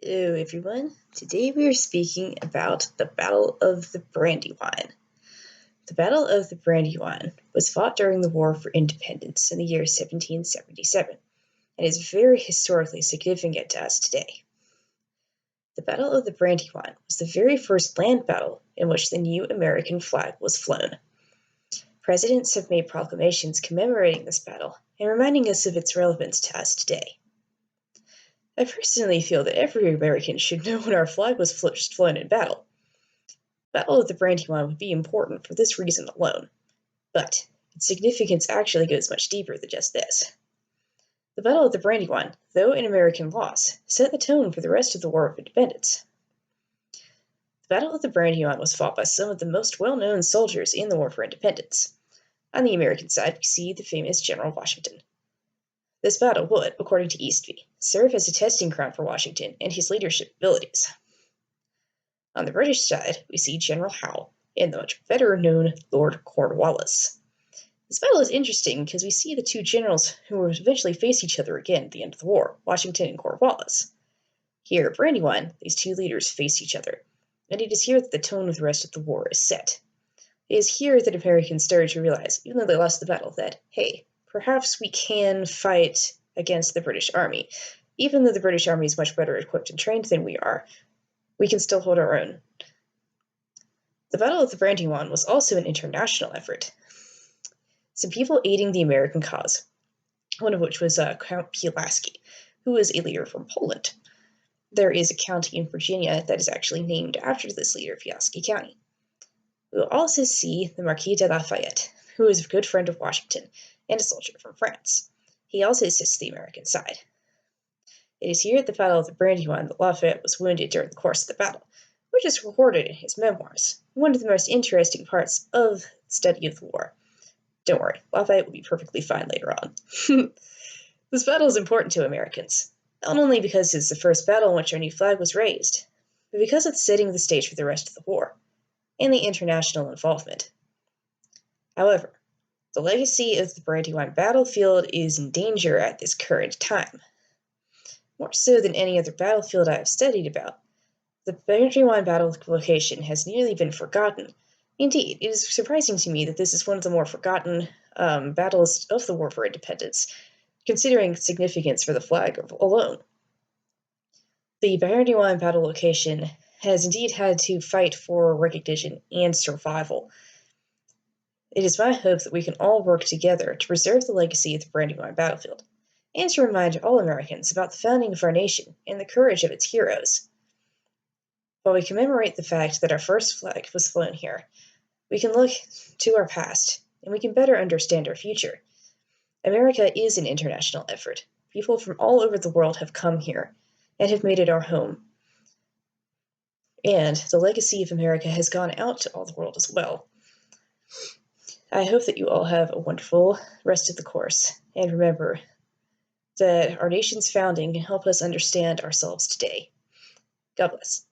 Hello, everyone. Today we are speaking about the Battle of the Brandywine. The Battle of the Brandywine was fought during the War for Independence in the year 1777 and is very historically significant to us today. The Battle of the Brandywine was the very first land battle in which the new American flag was flown. Presidents have made proclamations commemorating this battle and reminding us of its relevance to us today. I personally feel that every American should know when our flag was first flown in battle. The Battle of the Brandywine would be important for this reason alone, but its significance actually goes much deeper than just this. The Battle of the Brandywine, though an American loss, set the tone for the rest of the War of Independence. The Battle of the Brandywine was fought by some of the most well-known soldiers in the War for Independence. On the American side, we see the famous General Washington. This battle would, according to Eastby, serve as a testing ground for Washington and his leadership abilities. On the British side, we see General Howe and the much better-known Lord Cornwallis. This battle is interesting because we see the two generals who will eventually face each other again at the end of the war, Washington and Cornwallis. Here at Brandywine, these two leaders face each other, and it is here that the tone of the rest of the war is set. It is here that Americans started to realize, even though they lost the battle, that, hey, perhaps we can fight against the British Army. Even though the British Army is much better equipped and trained than we are, we can still hold our own. The Battle of the Brandywine was also an international effort. Some people aiding the American cause, one of which was Count Pulaski, who was a leader from Poland. There is a county in Virginia that is actually named after this leader, Pulaski County. We will also see the Marquis de Lafayette, who is a good friend of Washington and a soldier from France. He also assists the American side. It is here at the Battle of the Brandywine that Lafayette was wounded during the course of the battle, which is recorded in his memoirs, one of the most interesting parts of the study of the war. Don't worry, Lafayette will be perfectly fine later on. This battle is important to Americans, not only because it's the first battle in which our new flag was raised, but because it's setting the stage for the rest of the war, and the international involvement. However, the legacy of the Brandywine battlefield is in danger at this current time. More so than any other battlefield I have studied about, the Brandywine battle location has nearly been forgotten. Indeed, it is surprising to me that this is one of the more forgotten battles of the War for Independence, considering its significance for the flag alone. The Brandywine battle location has indeed had to fight for recognition and survival. It is my hope that we can all work together to preserve the legacy of the Brandywine battlefield, and to remind all Americans about the founding of our nation and the courage of its heroes. While we commemorate the fact that our first flag was flown here, we can look to our past, and we can better understand our future. America is an international effort. People from all over the world have come here and have made it our home. And the legacy of America has gone out to all the world as well. I hope that you all have a wonderful rest of the course, and remember that our nation's founding can help us understand ourselves today. God bless.